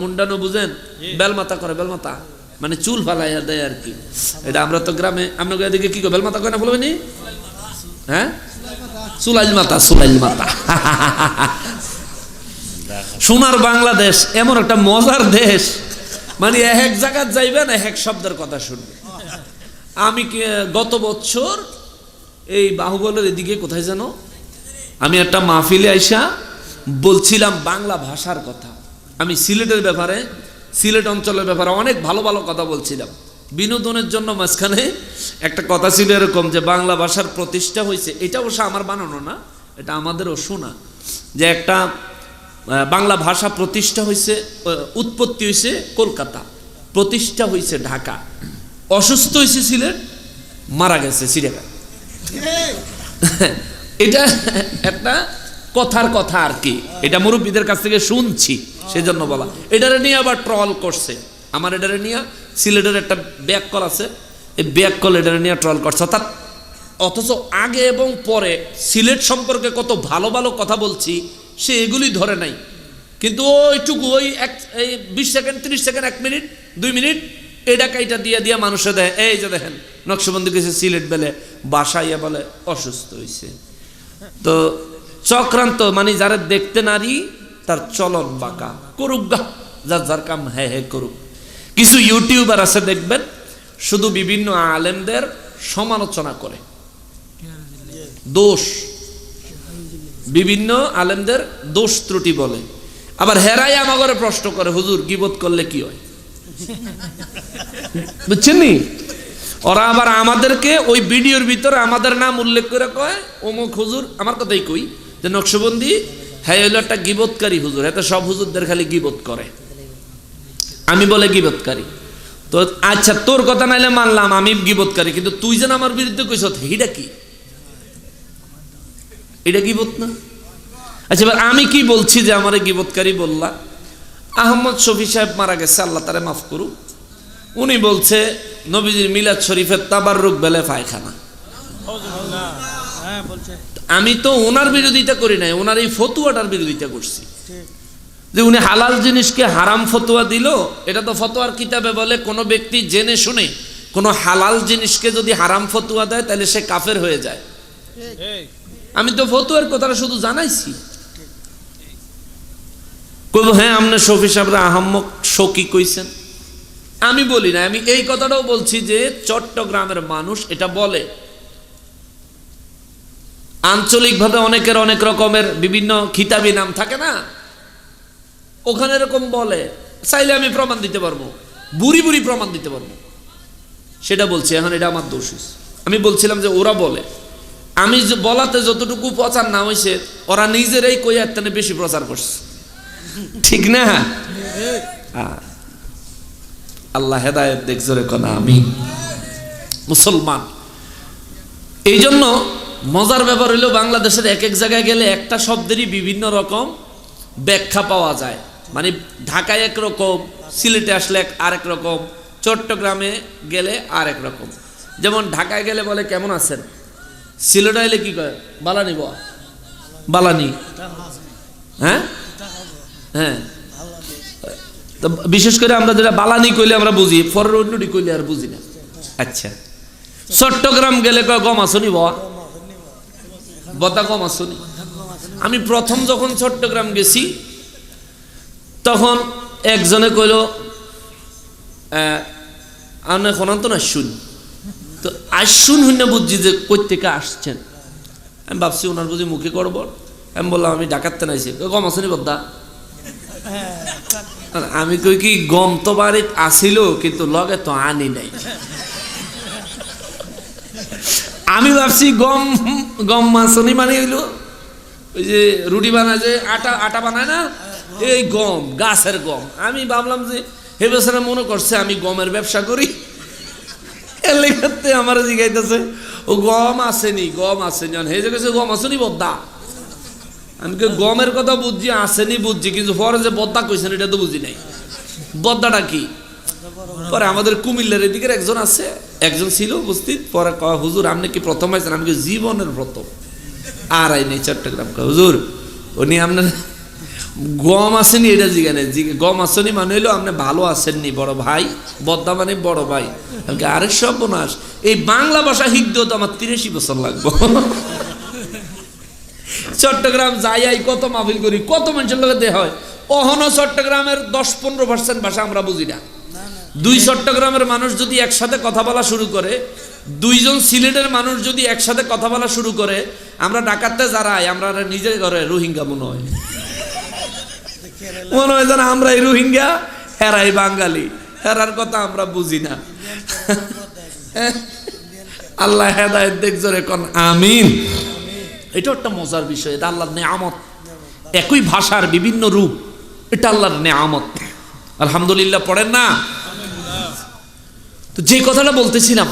মুন্ডানো বুঝেন, বেলমাতা করে, বেলমাতা মানে চুল ফালাইয়া দেয় আর কি। এটা আমরা তো গ্রামে, আপনাকে এদিকে কি বেলমাতা করে না বলবেনি? হ্যাঁ, চুলাইল মাতা, চুলাইল মাতা। সোনার বাংলাদেশ এমন একটা মজার দেশ, মানে এক জায়গায় যাইবেন এক শব্দের কথা শুনবে। আমি গত বছর এই বাহুবলের এদিকে কোথায় যেন আমি একটা মাহফিলে আইসা বলছিলাম বাংলা ভাষার কথা। আমি সিলেটের ব্যাপারে, সিলেট অঞ্চলের ব্যাপারে অনেক ভালো ভালো কথা বলছিলাম। বিনোদনের জন্য মাঝখানে একটা কথা ছিল এরকম যে বাংলা ভাষার প্রতিষ্ঠা হয়েছে, এটা অবশ্য আমার বানানো না, এটা আমাদেরও শোনা, যে একটা বাংলা ভাষা প্রতিষ্ঠা হয়েছে, উৎপত্তি হয়েছে কলকাতা, প্রতিষ্ঠা হয়েছে ঢাকা, অসুস্থ হয়েছে সিলেট, মারা গেছে চিড়িয়াখানা। এটা একটা কথার কথা আর কি, এটা মুরব্বীদের কাছ থেকে শুনছি সেজন্য বলা। এটারে নিয়ে আবার ট্রল করছে, আমার এটারে নিয়ে সিলেটের একটা ব্যাককল আছে, এই ব্যাককল এটারে নিয়ে ট্রল করছে। অথচ আগে এবং পরে সিলেট সম্পর্কে কত ভালো ভালো কথা বলছি, সে এগুলি ধরে নাই। কিন্তু ওইটুকু ওই 20 সেকেন্ড 30 সেকেন্ড 1 মিনিট 2 মিনিট এটা কাইটা দিয়ে দিয়ে মানুষে দেয়, এই যে দেখেন নকশবন্দি গেছে সিলেট বেলে, বাসাইয়া বলে অসুস্থ হয়েছে। তো চক্রান্ত, মানে যারা দেখতে নারী তার চলন বাঁকা, করুক গা, যার যার কাম হ্যাঁ হ্যাঁ করুক। কিছু ইউটিউবার আছে দেখবেন শুধু বিভিন্ন আলেমদের সমালোচনা করে, দোষ, বিভিন্ন আলেমদের দোষ ত্রুটি বলে, আবার হেরাই আমাগরে প্রশ্ন করে হুজুর গীবত করলে কি হয়, বুঝছেন নি? ওরা আবার আমাদেরকে ওই ভিডিওর ভিতরে আমাদের নাম উল্লেখ করে কয় অমুক হুজুর, আমার কথাই কই যে নকশবন্দি হ্যাঁ হইলো একটা গীবতকারী হুজুর, এত সব হুজুরদের খালি গীবত করে, আমি বলে গীবতকারী। তো আচ্ছা তোর কথা নাইলে মানলাম আমি গীবতকারী, কিন্তু তুই যেন আমার বিরুদ্ধে কইছ, এটা কি? এটা গীবত না? আচ্ছা এবার আমি কি বলছি যে আমারে গীবতকারী বললা? আহমদ শফি সাহেব মারা গেছে, আল্লাহ তারে মাফ করুক, উনি বলছে নবীজির মিলাদ শরীফের তাবাররুক বেলে পায়খানা। আমি তো ওনার বিরোধিতা করি নাই, ওনার এই ফতুয়াটার বিরোধিতা করছি, যে উনি হালাল জিনিসকে হারাম ফতুয়া দিল। এটা তো ফতোয়ার কিতাবে বলে কোনো ব্যক্তি জেনে শুনে কোনো হালাল জিনিসকে যদি হারাম ফতুয়া দেয় তাহলে সে কাফের হয়ে যায়। আমি তো ফতুয়ার কথাটা শুধু জানাইছি। কইব হ্যাঁ আপনি শফি সাহেবরা আহম্মক শকি কইছেন, আমি বলি না, আমি এই কথাটাও বলছি যে চট্টগ্রামের মানুষ এটা বলে, আঞ্চলিকভাবে অনেকের অনেক রকমের বিভিন্ন খিতাবি নাম থাকে না, ওখানে এরকম বলে, চাইলে আমি প্রমাণ দিতে পারবো, বুড়ি বুড়ি প্রমাণ দিতে পারবো, সেটা বলছি। এখন এটা আমার দোষ, আমি বলছিলাম যে ওরা বলে, আমি বলাতে যতটুকু প্রচার না হয়েছে ওরা নিজেরাই কই আত্মানে বেশি প্রচার করছে, ঠিক না? আল্লাহ হেদায়েত দেখছো রে কোনা, আমি মুসলমান। এই জন্য মজার ব্যাপার হইলো বাংলাদেশের এক এক জায়গায় গেলে একটা শব্দেরই বিভিন্ন রকম ব্যাখ্যা পাওয়া যায়। মানে ঢাকায় একরকম, সিলেটে আসলে আরেক রকম, চট্টগ্রামে গেলে আরেক রকম। যেমন ঢাকায় গেলে বলে কেমন আছেন, সিলেটে এলে কি কয় বালানি, বালানি, হ্যাঁ হ্যাঁ। তো বিশেষ করে আমরা যেটা বালানি কইলে আমরা বুঝি, পরের অন্যটি কইলে আর বুঝি না। আচ্ছা চট্টগ্রাম গেলে কয় গম আসনি, বতা গম আসনি। আমি প্রথম যখন চট্টগ্রাম গেছি তখন একজনে কইল আপনি এখন তো না শুন, তো আসুন হইনা বুঝছি যে কই থেকে আসছেন। আমি ভাবছি ওনার বুঝি মুখে করবো, আমি বললাম আমি ঢাকাতে নাইছি, গম আসনি বদ্দা। আমি কই কি গম তো বাড়িতে আসিল কিন্তু লগে তো আনি নাই। আমি ভাবছি গম গম মাছনি মানে হইলো ওই যে রুটি বানায় যে আটা বানায় না, এই গম, গাছের গম। আমি ভাবলাম যে হে বেচারা মনে করছে আমি গমের ব্যবসা করি, এর লেখাতে আমার জিগাইতেছে ও গম আসেনি, গম আসেনি। হে যে গেছে গম আসেনি বদ্দা। আমি গমের কথা বুঝছি, আসেনি বুঝছি, কিন্তু পরে যে বদ্দা কইছেন এটা তো বুঝি নাই। বদ্দাটা কি? পরে আমাদের কুমিল্লার এদিকের একজন আছে, একজন ছিল উপস্থিত, পরে কয় হুজুর আপনি কি প্রথম আইছেন? আমি জীবনের প্রথম, আর আই নেই চট্টগ্রাম। হুজুর উনি আপনার গম আসেনি এটা জিগানে, গম আসেনি মানে হইলো আপনি ভালো আছেননি বড় ভাই, বদ্দা মানে বড় ভাই। আরে সর্বনাশ, এই বাংলা ভাষা শিখতেও তো আমার 83 বছর লাগবে। চট্টগ্রাম যাই কত মাহফিল করি, কত মানুষের লোকের দেহ হয়, অহনো চট্টগ্রামের 10-15% ভাষা আমরা বুঝি না। 2 চট্টগ্রামের মানুষ যদি একসাথে কথা বলা শুরু করে, 2 জন সিলেটের মানুষ যদি একসাথে কথা বলা শুরু করে, আমরা ঢাকাতে যারাই আমরা নিজের ঘরে রোহিঙ্গা মনে হয়, মনে হয় যেন আমরা এই রোহিঙ্গা, হেরাই বাঙালি, হেরার কথা আমরা বুঝি না। আল্লাহ হেদায়েত দেখ জোরে কোন আমিন। এটা একটা মজার বিষয়, এটা আল্লাহর নেয়ামত। একই ভাষার বিভিন্ন রূপ, এটা আল্লাহর নেয়ামত। আলহামদুলিল্লাহ পড়েন না তো। যে কথাটা বলতেছিলাম,